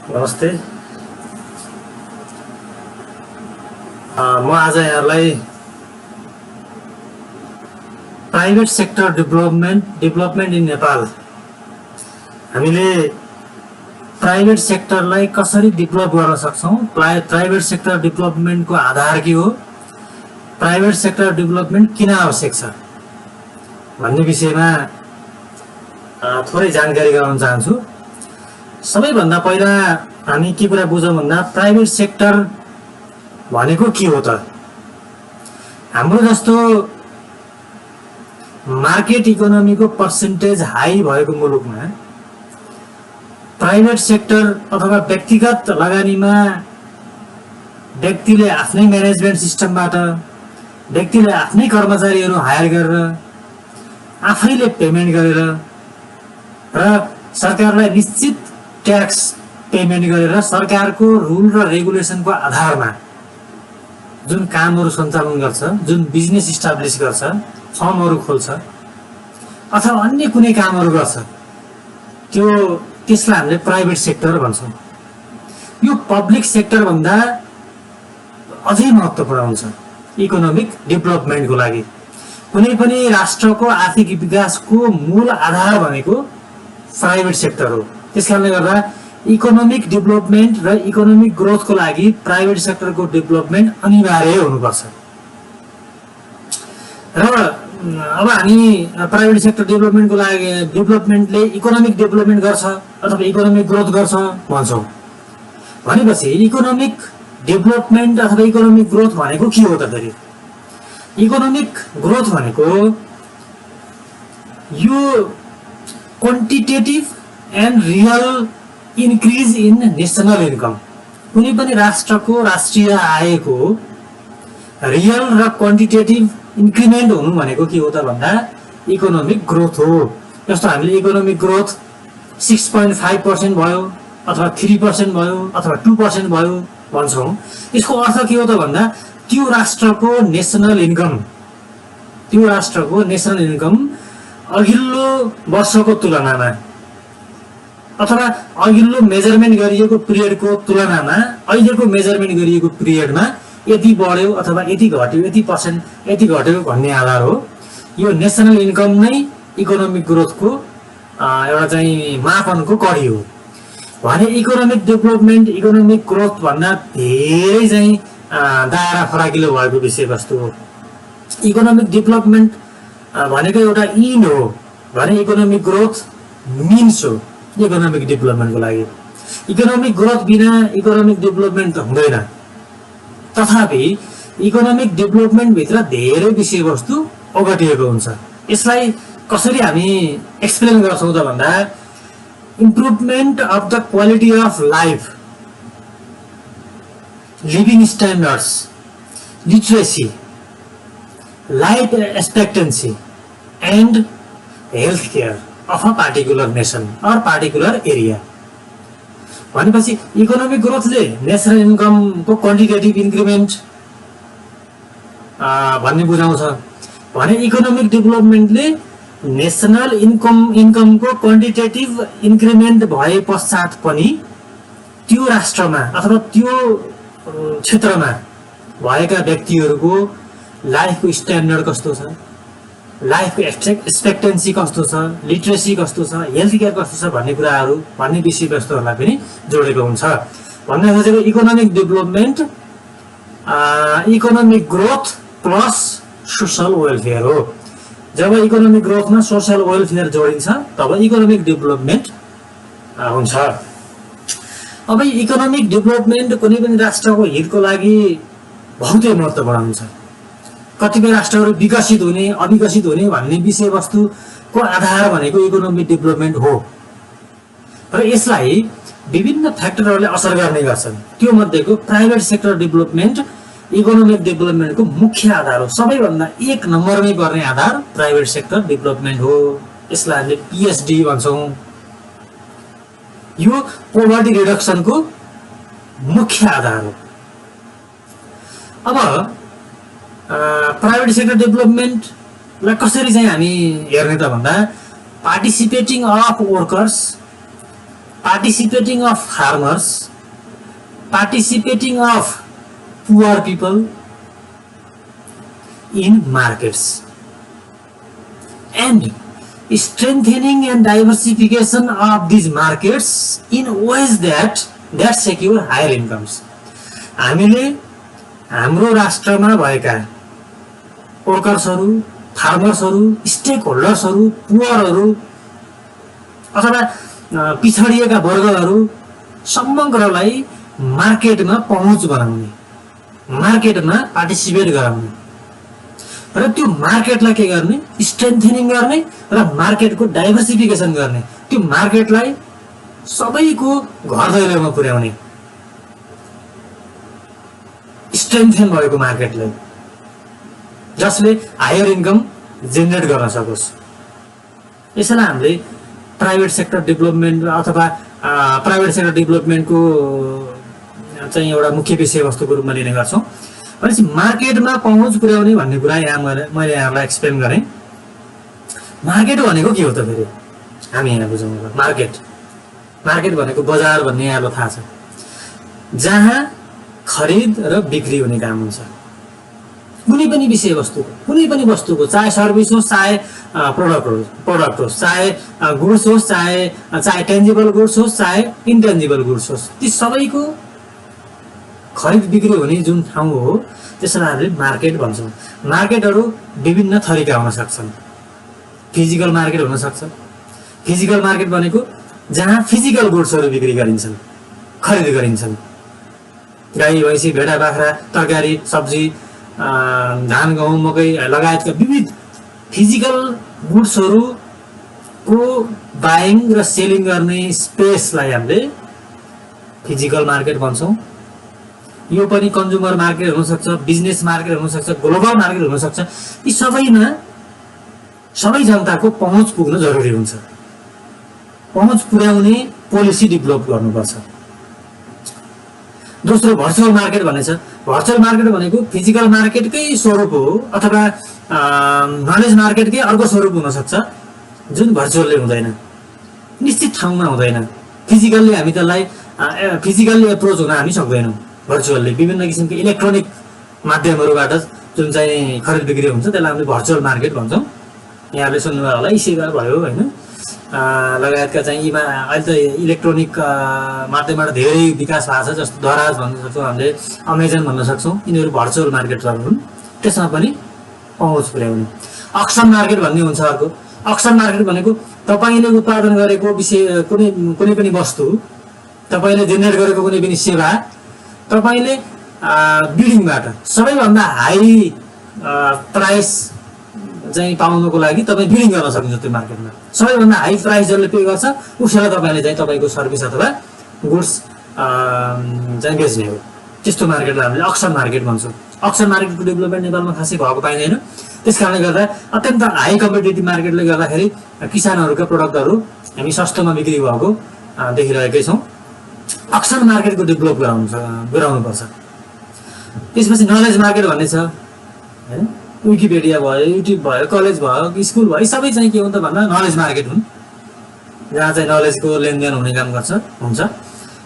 नमस्ते। म आज यहाँलाई private sector development in Nepal, हामीले प्राइभेट सेक्टरलाई कसरी डेभलप गर्न सक्छौं, प्राइभेट सेक्टर डेभलपमेन्टको आधार के हो, प्राइभेट सेक्टर डेभलपमेन्ट किन आवश्यक छ भन्ने विषयमा थोरै जानकारी गराउन चाहन्छु। सबैभन्दा पहिला हामी के कुरा बुझौँ भन्दा प्राइभेट सेक्टर भनेको के हो त? हाम्रो जस्तो मार्केट इकोनोमीको पर्सेन्टेज हाई भएको मुलुकमा प्राइभेट सेक्टर अथवा व्यक्तिगत लगानीमा व्यक्तिले आफ्नै म्यानेजमेन्ट सिस्टमबाट, व्यक्तिले आफ्नै कर्मचारीहरू हायर गरेर, आफैले पेमेन्ट गरेर र सरकारलाई निश्चित ट्याक्स पेमेन्ट गरेर सरकारको रुल र रेगुलेसनको आधारमा जुन कामहरू सञ्चालन गर्छ, जुन बिजनेस इस्टाब्लिस गर्छ, फर्महरू खोल्छ अथवा अन्य कुनै कामहरू गर्छ, त्यसलाई हामीले प्राइभेट सेक्टर भन्छौँ। यो पब्लिक सेक्टर भन्दा अझै महत्त्वपूर्ण हुन्छ इकोनोमिक डेभलपमेन्टको लागि। कुनै पनि राष्ट्रको आर्थिक विकासको मूल आधार भनेको प्राइभेट सेक्टर हो। त्यसकारणले गर्दा इकोनोमिक डेभलपमेन्ट र इकोनोमिक ग्रोथको लागि प्राइभेट सेक्टरको डेभलपमेन्ट अनिवार्य हुनुपर्छ। र अब हामी प्राइभेट सेक्टर डेभलपमेन्टको लागि डेभलपमेन्टले इकोनोमिक डेभलपमेन्ट गर्छ अथवा इकोनोमिक ग्रोथ गर्छ भन्छौँ भनेपछि इकोनोमिक डेभलपमेन्ट अथवा इकोनोमिक ग्रोथ भनेको के हो त फेरि? इकोनोमिक ग्रोथ भनेको यो quantitative and real increase in national income, कुनै पनि राष्ट्रको राष्ट्रिय आयको रियल र क्वान्टिटेटिभ इन्क्रिमेन्ट हुनु भनेको के हो त भन्दा इकोनोमिक ग्रोथ हो। जस्तो हामीले इकोनोमिक ग्रोथ 6.5% भयो अथवा 3% भयो अथवा 2% भयो भन्छौँ। यसको अर्थ के हो त भन्दा त्यो राष्ट्रको नेसनल इन्कम अघिल्लो वर्षको तुलनामा अथवा अघिल्लो मेजरमेन्ट गरिएको पिरियडको तुलनामा अहिलेको मेजरमेन्ट गरिएको पिरियडमा यति बढ्यो अथवा यति घट्यो, यति घट्यो भन्ने आधार हो। यो नेसनल इन्कम नै इकोनोमिक ग्रोथको एउटा चाहिँ मापनको कडी हो भने इकोनोमिक डेभलपमेन्ट इकोनोमिक ग्रोथ भन्दा धेरै चाहिँ दायरा फराकिलो भएको विषयवस्तु हो। इकोनोमिक डेभलपमेन्ट भनेको एउटा इन हो भने इकोनोमिक ग्रोथ मिन्स हो इकोनोमिक डेभलपमेन्टको लागि। इकोनोमिक ग्रोथ बिना इकोनोमिक डेभलपमेन्ट त हुँदैन। तथापि इकोनोमिक डेभलपमेन्ट भित्र धेरै विषयवस्तु ओगटिएको हुन्छ। यसलाई कसरी हामी एक्सप्लेन गर्छौँ त भन्दा improvement of the quality of life, living standards, literacy, life expectancy and health care of a particular nation or particular area भनेपछि इकोनोमिक ग्रोथले नेसनल इन्कमको क्वान्टिटेटिभ इन्क्रिमेन्ट भन्ने बुझाउँछ भने इकोनोमिक डेभलपमेन्टले नेसनल इन्कमको क्वान्टिटेटिभ इन्क्रिमेन्ट भए पश्चात पनि त्यो राष्ट्रमा अथवा त्यो क्षेत्रमा भएका व्यक्तिहरूको लाइफको स्ट्यान्डर्ड कस्तो छ, लाइफको एक्सपेक्टेन्सी कस्तो छ, लिटरेसी कस्तो छ, हेल्थ केयर कस्तो छ भन्ने कुराहरू भन्ने विषयवस्तुहरूलाई पनि जोडेको हुन्छ। भन्न खोजेको economic development economic growth plus social welfare हो। जब इकोनोमिक ग्रोथमा सोसल वेलफेयर जोडिन्छ तब इकोनोमिक डेभलपमेन्ट हुन्छ। अब इकोनोमिक डेभलपमेन्ट कुनै पनि राष्ट्रको हितको लागि बहुतै महत्त्वपूर्ण हुन्छ। कतिपय राष्ट्रहरू विकसित हुने अविकसित हुने भन्ने विषयवस्तुको आधार भनेको इकोनोमिक डेभलपमेन्ट हो र यसलाई विभिन्न फ्याक्टरहरूले असर गर्ने गर्छन्। त्यो मध्येको प्राइभेट सेक्टर डेभलपमेन्ट इकोनोमिक डेभलपमेन्टको मुख्य आधार हो। सबैभन्दा एक नम्बरमै पर्ने आधार प्राइभेट सेक्टर डेभलपमेन्ट हो। यसलाई हामीले पीएचडी भन्छौँ। यो पोभर्टी रिडक्सनको मुख्य आधार हो। अब प्राइभेट सेक्टर डेभलपमेन्टलाई कसरी चाहिँ हामी हेर्ने त भन्दा participating of workers participating of farmers, participating of poor people in markets, and strengthening and diversification of these markets in ways that secure higher incomes. हामीले हाम्रो राष्ट्रमा भएका वर्कर्सहरू, फार्मर्सहरू, स्टेक होल्डर्सहरू, पुअरहरू अथवा पिछडिएका वर्गहरू समग्रलाई मार्केटमा पहुँच बनाउने, मार्केटमा पार्टिसिपेट गराउने र त्यो मार्केटलाई के गर्ने, स्ट्रेन्थनिङ गर्ने र मार्केटको डाइभर्सिफिकेसन गर्ने, त्यो मार्केटलाई सबैको घर दैलोमा पुर्याउने, स्ट्रेन्थन भएको मार्केटलाई जसले हायर इन्कम जेनेरेट गर्न सकोस्। यसैलाई हामीले प्राइभेट सेक्टर डेभलपमेन्ट अथवा प्राइभेट सेक्टर डेभलपमेन्टको चाहिँ एउटा मुख्य विषयवस्तुको रूपमा लिने गर्छौँ। भनेपछि मार्केटमा पहुँच पुर्याउने भन्ने कुरा यहाँ मैले यहाँलाई एक्सप्लेन गरेँ। मार्केट भनेको के हो त फेरि हामी यहाँ बुझौँ। मार्केट मार्केट भनेको बजार भन्ने यहाँलाई थाहा छ, जहाँ खरिद र बिक्री हुने काम हुन्छ कुनै पनि विषयवस्तुको, कुनै पनि वस्तुको, चाहे सर्भिस होस्, चाहे प्रोडक्ट होस्, चाहे गुड्स होस्, चाहे टेन्जिबल गुड्स होस्, चाहे इन्टेन्जिबल गुड्स होस्, ती सबैको खरिद बिक्री हुने जुन ठाउँ हो त्यसलाई हामीले मार्केट भन्छौँ। मार्केटहरू विभिन्न थरीका हुन सक्छन्। फिजिकल मार्केट हुन सक्छ। फिजिकल मार्केट भनेको जहाँ फिजिकल गुड्सहरू बिक्री गरिन्छन्, खरिद गरिन्छन्। गाई भैँसी भेडा बाख्रा, तरकारी सब्जी, धान गहुँ मकै लगायतका विविध फिजिकल गुड्सहरूको बाइङ र सेलिङ गर्ने स्पेसलाई हामीले फिजिकल मार्केट भन्छौँ। यो पनि कन्ज्युमर मार्केट हुन सक्छ, बिजनेस मार्केट हुन सक्छ, ग्लोबल मार्केट हुन सक्छ। यी सबैमा सबै जनताको पहुँच पुग्न जरुरी हुन्छ। पहुँच पुर्याउने पोलिसी डेभलप गर्नुपर्छ। दोस्रो भर्चुअल मार्केट भन्ने छ। भर्चुअल मार्केट भनेको फिजिकल मार्केटकै स्वरूप हो अथवा नलेज मार्केटकै अर्को स्वरूप हुन सक्छ, जुन भर्चुअलले हुँदैन, निश्चित ठाउँमा हुँदैन। फिजिकल्ली हामी त्यसलाई फिजिकल्ली एप्रोच हुन हामी सक्दैनौँ। भर्चुअल्ली विभिन्न किसिमको इलेक्ट्रोनिक माध्यमहरूबाट जुन चाहिँ खरिद बिक्री हुन्छ त्यसलाई हामीले भर्चुअल मार्केट भन्छौँ। यहाँले सुन्नुभयो होला, इसेवा भयो होइन, लगायतका चाहिँ यीमा अहिले त इलेक्ट्रोनिक माध्यमबाट धेरै विकास भएको छ। जस्तो दराज भन्न सक्छौँ, हामीले अमेजन भन्न सक्छौँ। यिनीहरू भर्चुअल मार्केटहरू हुन्। त्यसमा पनि पहुँच पुर्याउने। अक्सन मार्केट भन्ने हुन्छ अर्को। अक्सन मार्केट भनेको तपाईँले उत्पादन गरेको विषय कुनै पनि वस्तु, तपाईँले जेनेरेट गरेको कुनै पनि सेवा तपाईँले बिडिङबाट सबैभन्दा हाई प्राइस चाहिँ पाउनको लागि तपाईँ बिडिङ गर्न सक्नुहुन्छ। त्यो मार्केटमा सबैभन्दा हाई प्राइस जसले पे गर्छ उसैलाई तपाईँले चाहिँ तपाईँको सर्भिस अथवा गुड्स चाहिँ बेच्ने हो। त्यस्तो मार्केटलाई हामीले अक्सन मार्केट भन्छौँ। अक्सन मार्केटको डेभलपमेन्ट नेपालमा खासै भएको पाइँदैन। त्यस कारणले गर्दा अत्यन्त हाई कम्पिटेटिभ मार्केटले गर्दाखेरि किसानहरूका प्रोडक्टहरू हामी सस्तोमा बिक्री भएको देखिरहेकै छौँ। अक्सन मार्केटको डेभलप गराउनुपर्छ। त्यसपछि नलेज मार्केट भन्ने छ होइन। विकिपेडिया भयो, युट्युब भयो, कलेज भयो, स्कुल भयो, सबै चाहिँ के हो त भन्दा नलेज मार्केट हुन्, जहाँ चाहिँ नलेजको लेनदेन हुने काम हुन्छ।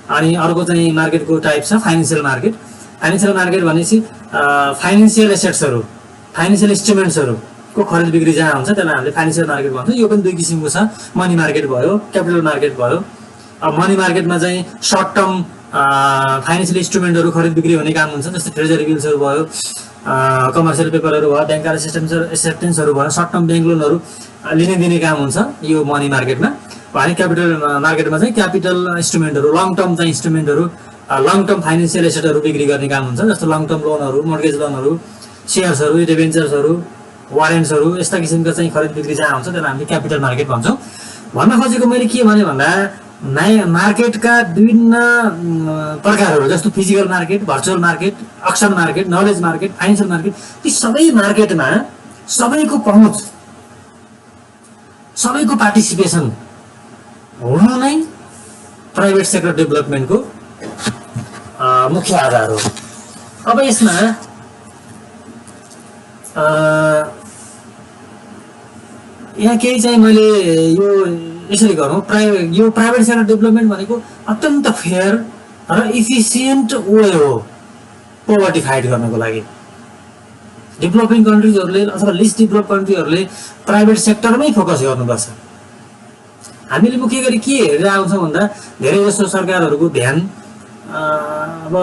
अनि अर्को चाहिँ मार्केटको टाइप छ फाइनेन्सियल मार्केट। फाइनेन्सियल मार्केट भनेपछि फाइनेन्सियल एसेट्सहरू, फाइनेन्सियल इन्स्ट्रुमेन्ट्सहरूको खरिद बिक्री जहाँ हुन्छ त्यसलाई हामीले फाइनेन्सियल मार्केट भन्छौँ। यो पनि दुई किसिमको छ। मनी मार्केट भयो, क्यापिटल मार्केट भयो। अब मनी मार्केटमा चाहिँ सर्ट टर्म फाइनेन्सियल इन्स्ट्रुमेन्टहरू खरिद बिक्री हुने काम हुन्छ। जस्तै ट्रेजरी बिल्सहरू भयो, कमर्सियल पेपरहरू भयो, ब्याङ्क एक्सेप्टेन्सहरू भयो, सर्ट टर्म ब्याङ्क लोनहरू लिने दिने काम हुन्छ यो मनी मार्केटमा। भने क्यापिटल मार्केटमा चाहिँ क्यापिटल इन्स्ट्रुमेन्टहरू, लङ टर्म चाहिँ इन्स्ट्रुमेन्टहरू, लङ टर्म फाइनेन्सियल एसेटहरू बिक्री गर्ने काम हुन्छ। जस्तो लङ टर्म लोनहरू, मोर्गेज लोनहरू, सेयर्सहरू, डिबेन्चर्सहरू, वारेन्ट्सहरू, यस्ता किसिमका चाहिँ खरिद बिक्री जहाँ हुन्छ त्यसलाई हामीले क्यापिटल मार्केट भन्छौँ। भन्न खोजेको मैले के भने भन्दा मार्केटका विभिन्न प्रकारहरू जस्तो physical market, virtual market, auction market, knowledge market, financial market, ती सबै मार्केटमा सबैको पहुँच, सबैको पार्टिसिपेसन हुनु नै प्राइभेट सेक्टर डेभलपमेन्टको मुख्य आधार हो। अब यसमा यहाँ केही चाहिँ मैले यो यसरी गरौँ, यो प्राइभेट सेक्टर डेभलपमेन्ट भनेको अत्यन्त फेयर र इफिसियन्ट वे हो पोभर्टी फाइट गर्नको लागि। डेभलपिङ कन्ट्रिजहरूले अथवा लिस्ट डेभलप कन्ट्रीहरूले प्राइभेट सेक्टरमै फोकस गर्नुपर्छ। हामीले मुख्य गरी के हेरेर आउँछौँ भन्दा धेरै जसो सरकारहरूको ध्यान अब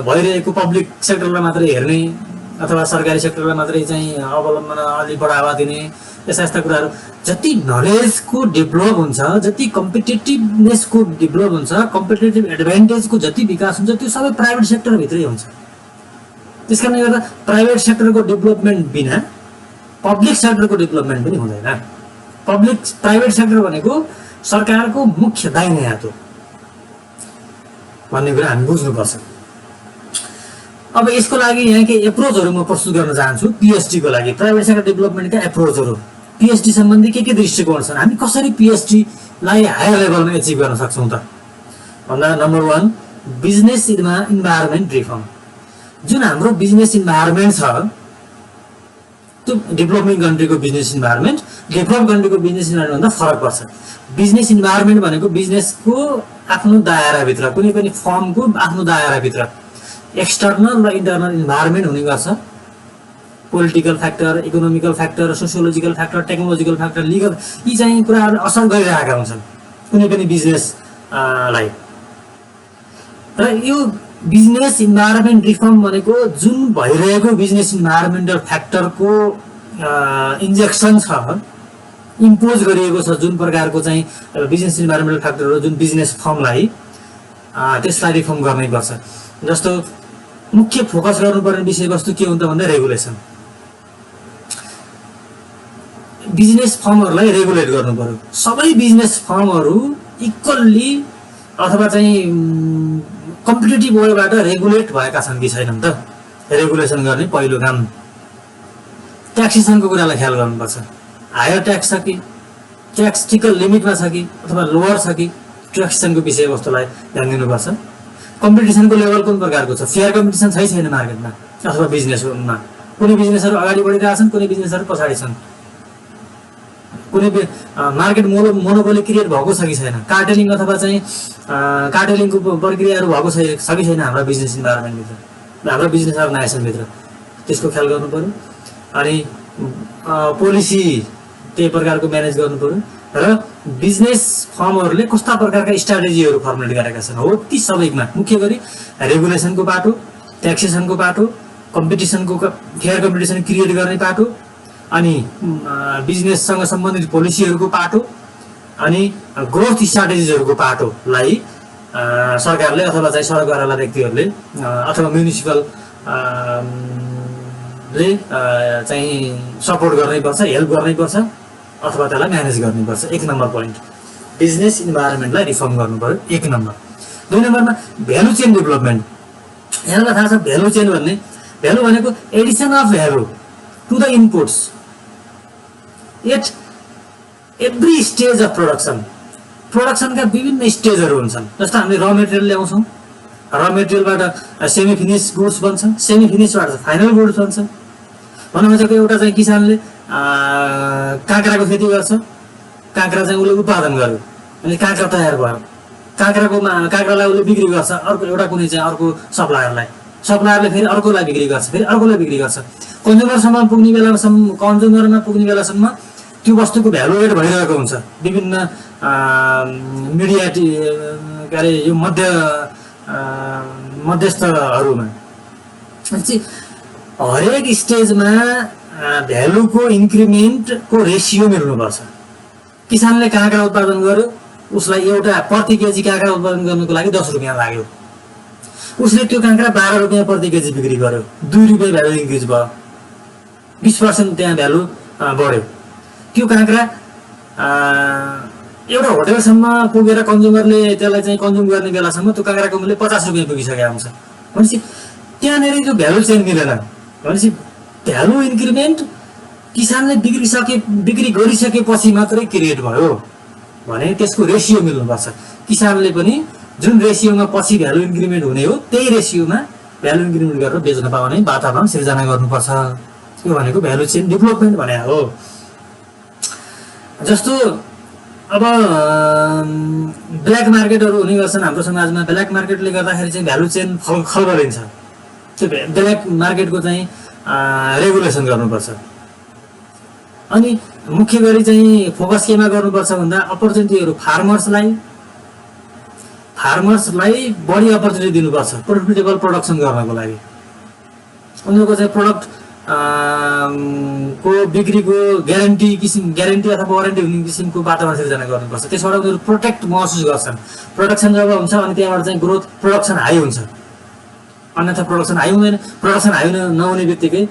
भइरहेको पब्लिक सेक्टरलाई मात्रै हेर्ने अथवा सरकारी सेक्टरलाई मात्रै चाहिँ अवलम्बन अलि बढावा दिने यस्ता यस्ता कुराहरू। जति नलेजको डेभलप हुन्छ, जति कम्पिटेटिभनेसको डेभलप हुन्छ, कम्पिटेटिभ एडभान्टेजको जति विकास हुन्छ त्यो सबै प्राइभेट सेक्टरभित्रै हुन्छ। त्यस कारणले गर्दा प्राइभेट सेक्टरको डेभलपमेन्ट बिना पब्लिक सेक्टरको डेभलपमेन्ट पनि हुँदैन। प्राइभेट सेक्टर भनेको सरकारको मुख्य दाहिने हात हो भन्ने कुरा हामी बुझ्नुपर्छ। अब यसको लागि यहाँ केही एप्रोचहरू म प्रस्तुत गर्न चाहन्छु पीएचडी को लागि। प्राइभेट सेक्टर डेभलपमेन्टका एप्रोचहरू, पीएचडी सम्बन्धी के दृष्टिकोण छन्, हामी कसरी पीएचडी लाई हायर लेभलमा एचिभ गर्न सक्छौँ त भन्दा नम्बर 1 बिजनेस इन्भाइरोमेन्ट रिफर्म। जुन हाम्रो बिजनेस इन्भाइरोमेन्ट छ त्यो डेभलपिङ कन्ट्रीको बिजनेस इन्भाइरोमेन्ट डेभलप कन्ट्रीको बिजनेस इन्भाइरोमेन्ट भन्दा फरक पर्छ। बिजनेस इन्भाइरोमेन्ट भनेको बिजनेसको आफ्नो दायराभित्र, कुनै पनि फर्मको आफ्नो दायराभित्र एक्सटर्नल र इन्टर्नल इन्भाइरोमेन्ट हुने गर्छ। Political factor, economical factor, sociological factor, technological factor, legal, यी चाहिँ कुराहरूले असर गरिरहेका हुन्छन् कुनै पनि बिजनेसलाई। र यो बिजनेस इन्भाइरोमेन्ट रिफर्म भनेको जुन भइरहेको बिजनेस इन्भाइरोमेन्टल फ्याक्टरको इन्जेक्सन छ, इम्पोज गरिएको छ जुन प्रकारको चाहिँ बिजनेस इन्भाइरोमेन्टल फ्याक्टर जुन बिजनेस फर्मलाई, त्यसलाई रिफर्म गर्नैपर्छ। जस्तो मुख्य फोकस गर्नुपर्ने विषयवस्तु के हुन्छ भन्दा रेगुलेसन। बिजनेस फर्महरूलाई रेगुलेट गर्नु पर्यो। सबै बिजनेस फर्महरू इक्वल्ली अथवा चाहिँ कम्पिटेटिभ वेबाट रेगुलेट भएका छन् कि छैनन् त रेगुलेसन गर्ने पहिलो काम। ट्याक्सेसनको कुरालाई ख्याल गर्नुपर्छ। हायर ट्याक्स छ कि, ट्याक्स ठिक्क लिमिटमा छ कि अथवा लोवर छ कि, ट्याक्सेसनको विषयवस्तुलाई ध्यान दिनुपर्छ। कम्पिटिसनको लेभल कुन प्रकारको छ, फेयर कम्पिटिसन छैन मार्केटमा अथवा बिजनेसमा। कुनै बिजनेसहरू अगाडि बढिरहेछन्, कुनै बिजनेसहरू पछाडि छन्। कुनै मार्केट मोनोपोली क्रिएट भएको छ कि छैन, कार्टेलिङ अथवा चाहिँ कार्टेलिङको प्रक्रियाहरू भएको छ कि छैन हाम्रो बिजनेस इन्भाइरोमेन्टभित्र, हाम्रो बिजनेस अर्गनाइजेसनभित्र, त्यसको ख्याल गर्नु पर्यो। अनि पोलिसी त्यही प्रकारको म्यानेज गर्नु पर्यो र बिजनेस फर्महरूले कस्ता प्रकारका स्ट्राटेजीहरू फर्मुलेट गरेका छन् हो ती सबैमा मुख्य गरी रेगुलेसनको बाटो, ट्याक्सेसनको बाटो, कम्पिटिसनको फेयर कम्पिटिसन क्रिएट गर्ने बाटो, अनि बिजनेससँग सम्बन्धित पोलिसीहरूको बाटो, अनि ग्रोथ स्ट्राटेजिजहरूको बाटोलाई सरकारले अथवा चाहिँ सरकारवाला व्यक्तिहरूले अथवा म्युनिसिपल ले चाहिँ सपोर्ट गर्नैपर्छ, हेल्प गर्नैपर्छ अथवा त्यसलाई म्यानेज गर्नुपर्छ। 1 नम्बर पोइन्ट बिजनेस इन्भाइरोमेन्टलाई रिफर्म गर्नु पर्यो 1 नम्बर। 2 नम्बरमा भ्यालु चेन डेभलपमेन्ट। यहाँलाई थाहा छ भ्यालु चेन भन्ने, भ्यालु भनेको addition of value to the inputs at every stage of production. प्रोडक्सनका विभिन्न स्टेजहरू हुन्छन्। जस्तो हामीले र मेटेरियल ल्याउँछौँ, र मेटेरियलबाट सेमी फिनिस गुड्स बन्छ, सेमी फिनिसबाट फाइनल गुड्स बन्छ। भनौँ भनेको एउटा चाहिँ किसानले काँक्राको खेती गर्छ, काँक्रा चाहिँ उसले उत्पादन गर्यो, अनि काँक्रा तयार भयो, काँक्रालाई उसले बिक्री गर्छ अर्को एउटा कुनै चाहिँ अर्को सप्लायरले फेरि अर्कोलाई बिक्री गर्छ, फेरि अर्कोलाई बिक्री गर्छ। कन्ज्युमरमा पुग्ने बेलासम्म त्यो वस्तुको भ्यालु एड भइरहेको हुन्छ विभिन्न मिडिया के अरे यो मध्यस्थहरूमा। हरेक स्टेजमा भ्यालुको इन्क्रिमेन्टको रेसियो मिल्नुपर्छ। किसानले काँक्रा उत्पादन गर्यो, उसलाई एउटा प्रति केजी काँक्रा उत्पादन गर्नको लागि 10 रुपियाँ लाग्यो, उसले त्यो काँक्रा 12 रुपियाँ प्रति केजी बिक्री गर्यो, 2 रुपियाँ भ्यालु इन्क्रिज भयो, 20% त्यहाँ भ्यालु बढ्यो। त्यो काँक्रा एउटा होटलसम्म पुगेर कन्ज्युमरले त्यसलाई चाहिँ कन्ज्युम गर्ने बेलासम्म त्यो काँक्राको मूल्य 50 रुपियाँ पुगिसकेको हुन्छ। भनेपछि त्यहाँनिर त्यो भ्यालु चेन मिलेन। भनेपछि भ्यालु इन्क्रिमेन्ट किसानले बिक्री गरिसकेपछि मात्रै क्रिएट भयो भने त्यसको रेसियो मिल्नुपर्छ। किसानले पनि जुन रेसियोमा पछि भ्यालु इन्क्रिमेन्ट हुने हो त्यही रेसियोमा भ्यालु इन्क्रिमेन्ट गरेर बेच्न पाउने वातावरण सिर्जना गर्नुपर्छ। यो भनेको भ्यालु चेन डेभलपमेन्ट भने हो। जस्तो अब ब्ल्याक मार्केटहरू हुने गर्छन् हाम्रो समाजमा। ब्ल्याक मार्केटले गर्दाखेरि चाहिँ भ्यालु चेन खलबलिन्छ। त्यो ब्ल्याक मार्केटको चाहिँ रेगुलेसन गर्नुपर्छ। अनि मुख्य गरी चाहिँ फोकस केमा गर्नुपर्छ भन्दा अपर्च्युनिटीहरू फार्मर्सलाई बढी अपर्च्युनिटी दिनुपर्छ प्रोफिटेबल प्रोडक्सन गर्नको लागि। उनीहरूको चाहिँ प्रोडक्ट को बिक्रीको ग्यारेन्टी अथवा वारेन्टी हुने किसिमको वातावरण सिर्जना गर्नुपर्छ। त्यसबाट उनीहरू प्रोटेक्ट महसुस गर्छन्। प्रोडक्सन जब हुन्छ अनि त्यहाँबाट चाहिँ ग्रोथ प्रोडक्सन हाई हुन्छ, अन्यथा प्रोडक्सन हाई हुँदैन। प्रोडक्सन हाई नहुने बित्तिकै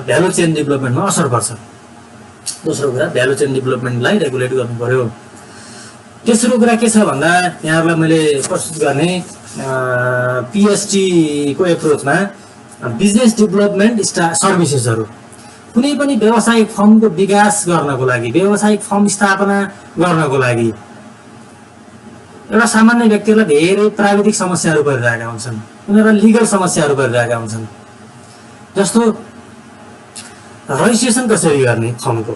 भ्यालु चेन डेभलपमेन्टमा असर पर्छ। दोस्रो कुरा भ्यालु चेन डेभलपमेन्टलाई रेगुलेट गर्नु पर्यो। तेस्रो कुरा के छ भन्दा यहाँहरूलाई मैले प्रस्तुत गर्ने PST को एप्रोचमा बिजनेस डेभलपमेन्ट सर्भिसेसहरू। कुनै पनि व्यावसायिक फर्मको विकास गर्नको लागि, व्यावसायिक फर्म स्थापना गर्नको लागि एउटा सामान्य व्यक्तिलाई धेरै प्राविधिक समस्याहरू परिरहेका हुन्छन्। उनीहरूलाई लिगल समस्याहरू परिरहेका हुन्छन्। जस्तो रजिस्ट्रेसन कसरी गर्ने फर्मको,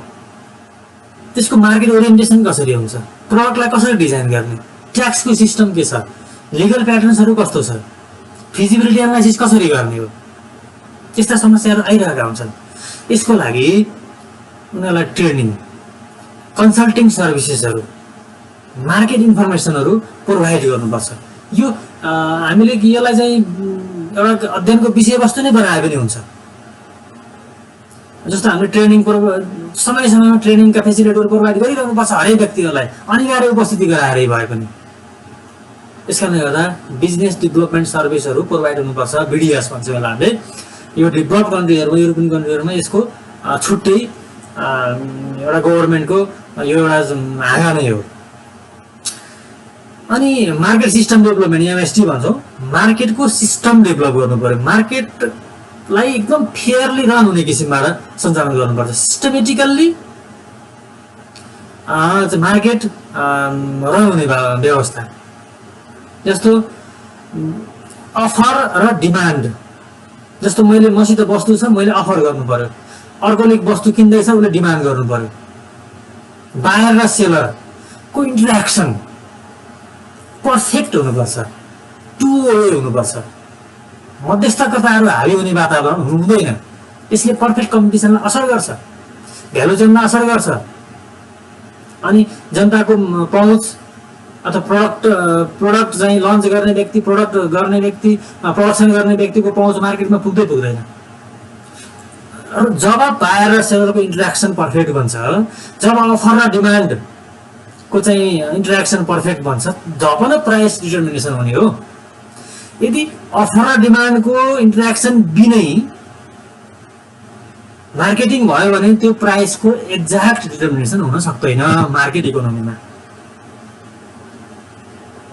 त्यसको मार्केट ओरिएन्टेसन कसरी हुन्छ, प्रडक्टलाई कसरी डिजाइन गर्ने, ट्याक्सको सिस्टम के छ, लिगल प्याटर्न्सहरू कस्तो छ, फिजिबिलिटी एनालाइसिस कसरी गर्ने हो, त्यस्ता समस्याहरू आइरहेका हुन्छन्। यसको लागि उनीहरूलाई ट्रेनिङ, कन्सल्टिङ सर्भिसेसहरू, मार्केट इन्फर्मेसनहरू प्रोभाइड गर्नुपर्छ। यो हामीले यसलाई चाहिँ एउटा अध्ययनको विषयवस्तु नै बनाए पनि हुन्छ। जस्तो हामीले ट्रेनिङ समय समयमा ट्रेनिङका फेसिलिटीहरू प्रोभाइड गरिरहनुपर्छ हरेक व्यक्तिहरूलाई, अनिवार्य उपस्थिति गराएरै भए पनि। यस कारणले गर्दा बिजनेस डेभलपमेन्ट सर्भिसहरू प्रोभाइड हुनुपर्छ। BDS भन्छ यसलाई हामीले। यो डेभलप कन्ट्रीहरूमा, युरोपियन कन्ट्रीहरूमा यसको छुट्टै एउटा गभर्मेन्टको यो एउटा हाँगा नै हो। अनि मार्केट सिस्टम डेभलपमेन्ट MST भन्छौँ। मार्केटको सिस्टम डेभलप गर्नु पर्यो। मार्केटलाई एकदम फेयरली रन हुने किसिमबाट सञ्चालन गर्नुपर्छ। सिस्टमेटिकल्ली मार्केट रन हुने व्यवस्था। जस्तो अफर र डिमान्ड। जस्तो मसित वस्तु छ, मैले अफर गर्नु पर्यो। अर्कोले वस्तु किन्दैछ, उसले डिमान्ड गर्नु पर्यो। बायर र सेलरको इन्टरेक्सन पर्फेक्ट हुनुपर्छ, टु वे हुनुपर्छ। मध्यस्थकर्ताहरू हावी हुने वातावरण हुँदैन। यसले पर्फेक्ट कम्पिटिसनलाई असर गर्छ, भ्यालु चेनमा असर गर्छ। अनि जनताको पहुँच अथवा प्रोडक्ट चाहिँ लन्च गर्ने व्यक्ति, प्रोडक्ट गर्ने व्यक्ति, प्रडक्सन गर्ने व्यक्तिको पहुँच मार्केटमा पुग्दैन। जब बायर र सेलरको इन्टरेक्सन पर्फेक्ट बन्छ, जब अफर र डिमान्डको चाहिँ इन्टरेक्सन पर्फेक्ट बन्छ, जब न प्राइस डिटर्मिनेसन हुने हो। यदि अफर र डिमान्डको इन्टरेक्सन बिनै मार्केटिङ भयो भने त्यो प्राइसको एक्ज्याक्ट डिटर्मिनेसन हुन सक्दैन मार्केट इकोनोमीमा।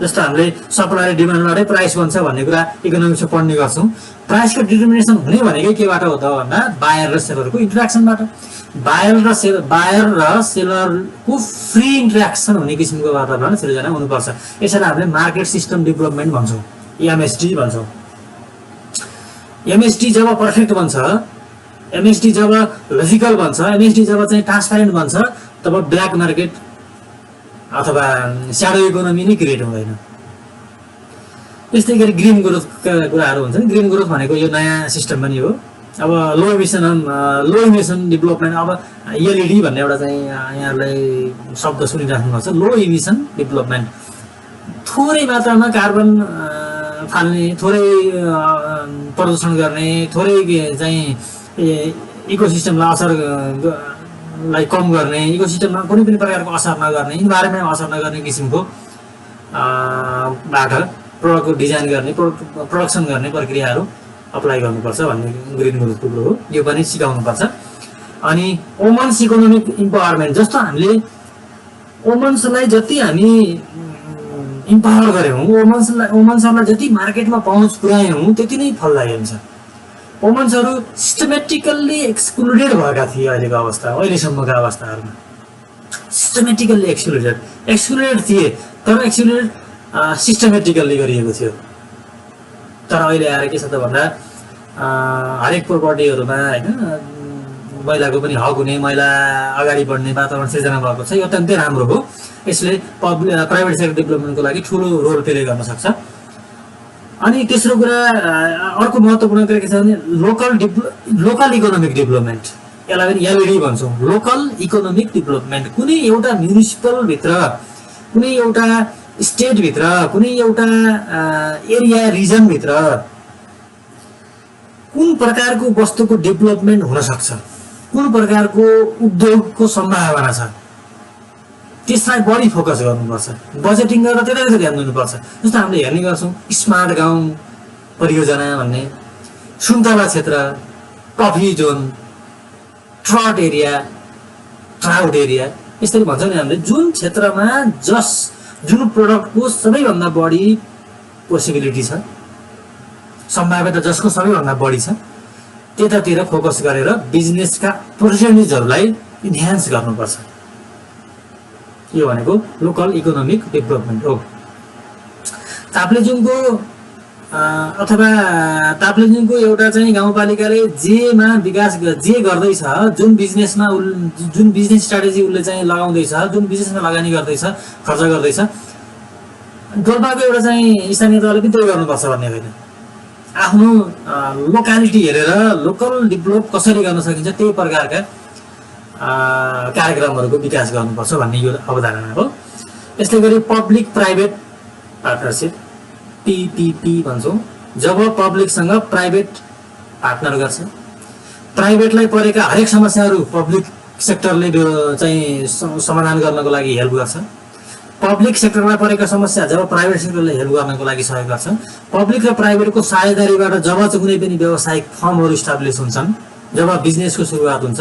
जस्तो हामीले सप्लाई र डिमान्डबाटै प्राइस बन्छ भन्ने कुरा इकोनोमिक्समा पढ्ने गर्छौँ। प्राइसको डिटर्मिनेसन हुने भनेकै केबाट हो त भन्दा बायर र सेलरको इन्टरेक्सनबाट। बायर र सेलरको फ्री इन्टरेक्सन हुने किसिमको वातावरण सिर्जना हुनुपर्छ। यसरी हामीले मार्केट सिस्टम डेभलपमेन्ट भन्छौँ, MST भन्छौँ। MST जब पर्फेक्ट बन्छ, MST जब लजिकल बन्छ, MST जब चाहिँ ट्रान्सप्यारेन्ट बन्छ, तब ब्ल्याक मार्केट अथवा स्याडो इकोनोमी नै क्रिएट हुँदैन। त्यस्तै गरी ग्रिन ग्रोथका कुराहरू हुन्छन्। ग्रिन ग्रोथ भनेको यो नयाँ सिस्टम पनि हो। अब लो इमिसन डेभलपमेन्ट। अब LED भन्ने एउटा चाहिँ यहाँहरूलाई शब्द सुनिराख्नुपर्छ। लो इमिसन डेभलपमेन्ट। थोरै मात्रामा कार्बन फाल्ने, थोरै प्रदूषण गर्ने, थोरै चाहिँ इकोसिस्टमलाई असरलाई कम गर्ने, इकोसिस्टममा कुनै पनि प्रकारको असर नगर्ने, इन्भाइरोमेन्टमा असर नगर्ने किसिमको बाट प्रोडक्टको डिजाइन गर्ने, प्रोडक्सन गर्ने प्रक्रियाहरू अप्लाई गर्नुपर्छ भन्ने ग्रिन ग्रोथको कुरो हो। यो पनि सिकाउनुपर्छ। अनि वुमन्स इकोनोमिक इम्पावरमेन्ट। जस्तो हामीले वुमन्सलाई जति हामी इम्पावर गऱ्यौँ, वुमन्सहरूलाई जति मार्केटमा पहुँच पुर्यायौँ, त्यति नै फलदायी हुन्छ। वुमन्सहरू सिस्टमेटिकल्ली एक्सक्लुडेड भएका थिए अहिलेसम्मका अवस्थाहरूमा। सिस्टमेटिकल्ली एक्सक्लुडेड थिए, तर एक्सक्लुडेड सिस्टमेटिकल्ली गरिएको थियो। तर अहिले आएर के छ त भन्दा हरेक प्रोपर्टीहरूमा होइन महिलाको पनि हक हुने, महिला अगाडि बढ्ने वातावरण सिर्जना भएको छ, यो अत्यन्तै राम्रो हो। यसले प्राइभेट सेक्टर डेभलपमेन्टको लागि ठुलो रोल प्ले गर्न सक्छ। अनि तेस्रो कुरा, अर्को महत्त्वपूर्ण कुरा के छ भने लोकल इकोनोमिक डेभलपमेन्ट, यसलाई पनि एलइडी भन्छौँ, लोकल इकोनोमिक डेभलपमेन्ट। कुनै एउटा म्युनिसिपलभित्र, कुनै एउटा स्टेटभित्र, कुनै एउटा एरिया रिजनभित्र कुन प्रकारको वस्तुको डेभलपमेन्ट हुन सक्छ, कुन प्रकारको उद्योगको सम्भावना छ, त्यसलाई बढी फोकस गर्नुपर्छ। बजेटिङ गरेर त्यसलाई ध्यान दिनुपर्छ। जस्तो हामीले हेर्ने गर्छौँ स्मार्ट गाउँ परियोजना भन्ने, सुन्तला क्षेत्र, कफी जोन, ट्राउट एरिया, यसरी भन्छौँ नि हामीले। जुन क्षेत्रमा जुन प्रोडक्टको सबैभन्दा बढी पोसिबिलिटी छ, सम्भाव्यता जसको सबैभन्दा बढी छ, त्यतातिर फोकस गरेर बिजनेसका पर्सेन्टेजहरूलाई इन्हान्स गर्नुपर्छ। यो भनेको लोकल इकोनोमिक डेभलपमेन्ट हो। ताप्लेजुङको एउटा चाहिँ गाउँपालिकाले जेमा विकास जे गर्दैछ, जुन बिजनेस स्ट्राटेजी उसले चाहिँ लगाउँदैछ, जुन बिजनेसमा लगानी गर्दैछ, खर्च गर्दैछ, डोल्पाको एउटा चाहिँ स्थानीय तहले पनि त्यही गर्नुपर्छ भन्ने होइन। आफ्नो लोकालिटी हेरेर लोकल डेभलप कसरी गर्न सकिन्छ त्यही प्रकारका कार्यक्रमहरूको विकास गर्नुपर्छ भन्ने यो अवधारणा हो। यसले गरी पब्लिक प्राइभेट पार्टनरसिप, पीपीपी भन्छौँ। जब पब्लिकसँग प्राइभेट पार्टनर गर्छ, प्राइभेटलाई परेका हरेक समस्याहरू पब्लिक सेक्टरले चाहिँ समाधान गर्नको लागि हेल्प गर्छ। पब्लिक सेक्टरमा परेका समस्या जब प्राइभेट सेक्टरले हेल्प गर्नको लागि सहयोग गर्छ। पब्लिक र प्राइभेटको साझेदारीबाट जब कुनै पनि व्यावसायिक फर्महरू इस्टाब्लिस हुन्छन्, जब बिजनेसको सुरुवात हुन्छ,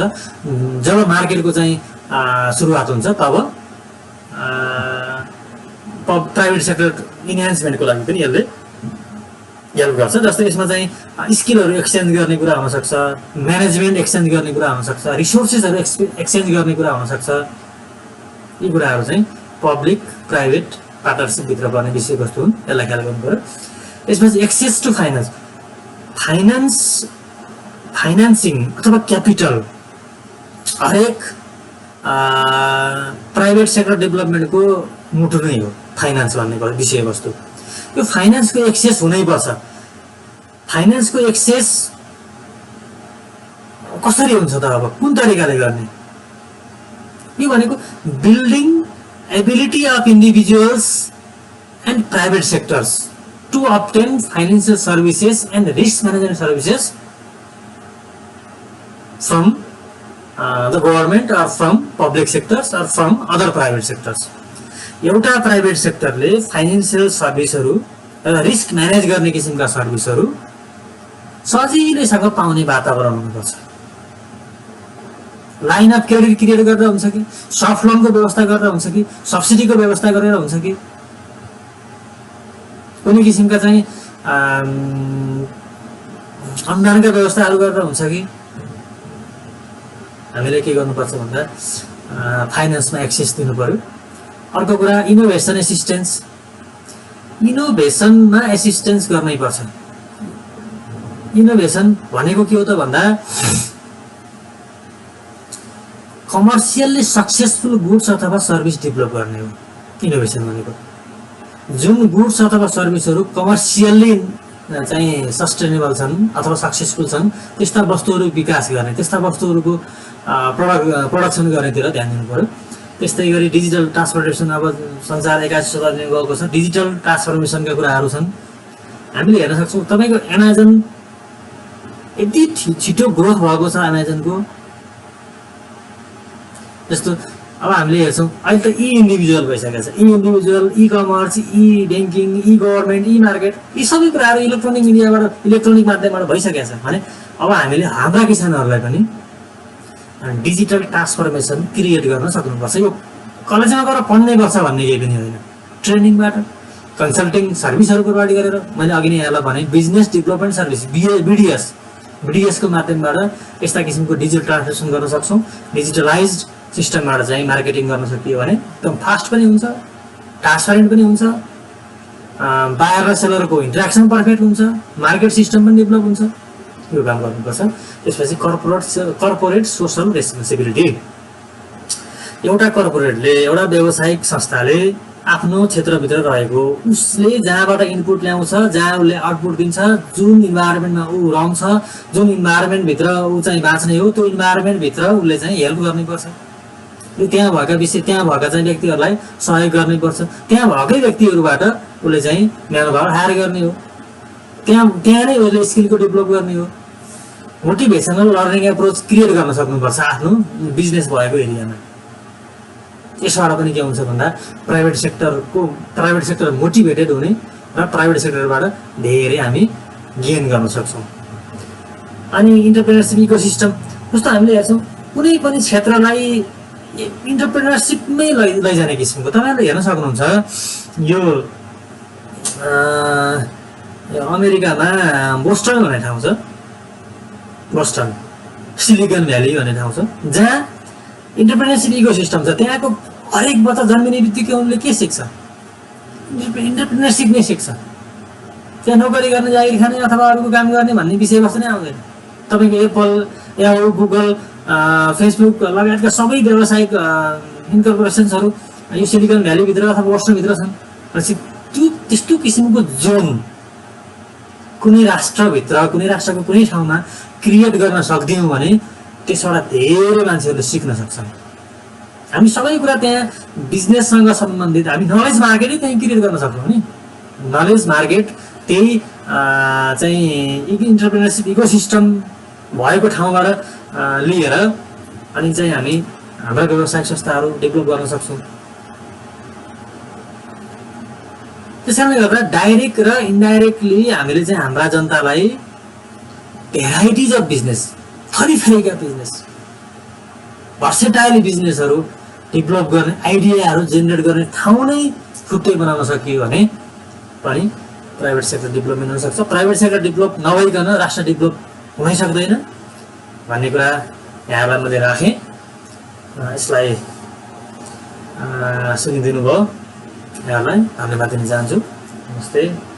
जब मार्केटको चाहिँ सुरुवात हुन्छ, तब प्राइभेट सेक्टर इन्हान्समेन्टको लागि पनि यसले हेल्प गर्छ। जस्तै यसमा चाहिँ स्किलहरू एक्सचेन्ज गर्ने कुरा हुनसक्छ, म्यानेजमेन्ट एक्सचेन्ज गर्ने कुरा हुनसक्छ, रिसोर्सेसहरू एक्सचेन्ज गर्ने कुरा हुनसक्छ। यी कुराहरू चाहिँ पब्लिक प्राइभेट पार्टनरसिपभित्र पर्ने विषयवस्तु हुन्, यसलाई ख्याल गर्नु पर्यो। त्यसपछि एक्सेस टु फाइनेन्सिङ अथवा क्यापिटल हरेक प्राइभेट सेक्टर डेभलपमेन्टको मुटु नै हो फाइनेन्स भन्ने विषयवस्तु। यो फाइनेन्सको एक्सेस हुनैपर्छ। फाइनेन्सको एक्सेस कसरी हुन्छ त? अब कुन तरिकाले गर्ने? यो भनेको building ability of individuals and private sectors to obtain financial services and risk management services from the government or from public sectors or from other private sectors. एउटा प्राइभेट सेक्टरले फाइनेन्शियल सर्भिसहरू र रिस्क म्यानेज गर्ने किसिमका सर्भिसहरू सजिलैसँग पाउने वातावरण हुनुपर्छ। लाइन अफ क्रेडिट क्रिएट गरेर हुन्छ कि, सफ्ट लोनको व्यवस्था गरेर हुन्छ कि, सब्सिडीको व्यवस्था गरेर हुन्छ कि, कुनै किसिमका चाहिँ अनुदानका व्यवस्थाहरू गरेर हुन्छ कि, हामीले के गर्नुपर्छ भन्दा फाइनेन्समा एक्सेस दिनु पर्यो। अर्को कुरा इनोभेसन एसिस्टेन्स, इनोभेसनमा एसिस्टेन्स गर्नै पर्छ। इनोभेसन भनेको के हो त भन्दा कमर्सियल्ली सक्सेसफुल गुड्स अथवा सर्भिस डेभलप गर्ने हो इनोभेसन भनेको। जुन गुड्स अथवा सर्भिसहरू कमर्सियल्ली चाहिँ सस्टेनेबल छन् अथवा सक्सेसफुल छन्, त्यस्ता वस्तुहरू विकास गर्ने, त्यस्ता वस्तुहरूको प्रोडक्सन गर्नेतिर ध्यान दिनु पर्यो। त्यस्तै गरी डिजिटल ट्रान्सफर्मेसन, अब संसार 21औं शताब्दीमा गएको छ, डिजिटल ट्रान्सफर्मेसनका कुराहरू छन्। हामीले हेर्न सक्छौँ तपाईँको एमाजोन यति छिटो ग्रोथ भएको छ एमाजोनको। जस्तो अब हामीले हेर्छौँ अहिले त इन्डिभिजुअल भइसकेको छ, इन्डिभिजुअल, इ कमर्स, इ ब्याङ्किङ, इ गभर्मेन्ट, इ मार्केट, यी सबै कुराहरू इलेक्ट्रोनिक मिडियाबाट, इलेक्ट्रोनिक माध्यमबाट भइसकेको छ भने अब हामीले हाम्रा किसानहरूलाई पनि डिजिटल ट्रान्सफर्मेसन क्रिएट गर्न सक्नुपर्छ। यो कलेजमा गएर पढ्नै पर्छ भन्ने केही पनि होइन। ट्रेनिङबाट, कन्सल्टिङ सर्भिसहरू प्रोभाइड गरेर, मैले अघि नै यहाँलाई भने बिजनेस डेभलपमेन्ट सर्भिस बिडिएसको माध्यमबाट यस्ता किसिमको डिजिटल ट्रान्सफर्मेसन गर्न सक्छौँ। डिजिटलाइज्ड सिस्टमबाट चाहिँ मार्केटिङ गर्न सकियो भने एकदम फास्ट पनि हुन्छ, ट्रान्सपारेन्ट पनि हुन्छ, बायर र सेलरको इन्टरेक्सन पर्फेक्ट हुन्छ, मार्केट सिस्टम पनि डेभलप हुन्छ। यो काम गर्नुपर्छ। त्यसपछि कर्पोरेट सोशल रेस्पोन्सिबिलिटी। एउटा कर्पोरेटले, एउटा व्यावसायिक संस्थाले आफ्नो क्षेत्रभित्र रहेको उसले जहाँबाट इनपुट ल्याउँछ, जहाँ उसले आउटपुट दिन्छ, जुन इन्भाइरोमेन्टमा ऊ रहन्छ, जुन इन्भाइरोमेन्टभित्र ऊ चाहिँ बाँच्ने हो, त्यो इन्भाइरोमेन्टभित्र उसले चाहिँ हेल्प गर्नुपर्छ। त्यहाँ भएका चाहिँ व्यक्तिहरूलाई सहयोग गर्नुपर्छ। त्यहाँ भएकै व्यक्तिहरूबाट उसले चाहिँ म्यान पावर हायर गर्ने हो। त्यहाँ नै उसले स्किलको डेभलप गर्ने हो। मोटिभेसनल लर्निङ एप्रोच क्रिएट गर्न सक्नुपर्छ आफ्नो बिजनेस भएको एरियामा। यसबाट पनि के हुन्छ भन्दा प्राइभेट सेक्टर मोटिभेटेड हुने र प्राइभेट सेक्टरबाट धेरै हामी गेन गर्न सक्छौँ। अनि इन्टरप्रेन्योरसिप इकोसिस्टम जस्तो हामीले हेर्छौँ, कुनै पनि क्षेत्रलाई इन्टरप्रेन्योरसिपमै लैजाने किसिमको तपाईँहरूले हेर्न सक्नुहुन्छ। यो अमेरिकामा बोस्टन भन्ने ठाउँ छ, बोस्टन सिलिकन भ्याली भन्ने ठाउँ छ, जहाँ इन्टरप्रेन्योरसिप इकोसिस्टम छ। त्यहाँको हरेक बच्चा जन्मिने बित्तिकै उनले के सिक्छ? इन्टरप्रेन्योरसिप नै सिक्छ। त्यहाँ नोकरी गर्ने, जागिर खाने अथवा अरूको काम गर्ने भन्ने विषयवस्तु नै आउँदैन। तपाईँको एप्पल, याहू, गुगल, फेसबुक लगायतका सबै व्यावसायिक इन्कर्पोरेसन्सहरू यो सिलिकन भ्यालीभित्र अथवा बोस्टनभित्र छन्। त्यस्तो किसिमको जोन कुनै राष्ट्रभित्र, कुनै राष्ट्रको कुनै ठाउँमा क्रिएट गर्न सक्दियौँ भने त्यसबाट धेरै मान्छेहरूले सिक्न सक्छन्। हामी सबै कुरा त्यहाँ बिजनेससँग सम्बन्धित हामी नलेज मार्केटै त्यहीँ क्रिएट गर्न सक्छौँ नि। नलेज मार्केट त्यही चाहिँ इन्टरप्रेन्योरसिप इकोसिस्टम भएको ठाउँबाट लिएर अनि चाहिँ हामी हाम्रा व्यावसायिक संस्थाहरू डेभलप गर्न सक्छौँ। त्यसैले गर्दा डाइरेक्ट र इन्डाइरेक्टली हामीले चाहिँ हाम्रा जनतालाई भेराइटिज अफ बिजनेस, थरीका बिजनेस, भर्सेटाइल बिजनेसहरू डेभलप गर्ने, आइडियाहरू जेनेरेट गर्ने ठाउँ नै छुट्टै बनाउन सकियो भने पनि प्राइभेट सेक्टर डेभलपमेन्ट हुन सक्छ। प्राइभेट सेक्टर डेभलप नभइकन राष्ट्र डेभलप हुनै सक्दैन भन्ने कुरा यहाँलाई मैले राखेँ। यसलाई सुनिदिनु भयो, यहाँलाई धन्यवाद दिन चाहन्छु। नमस्ते।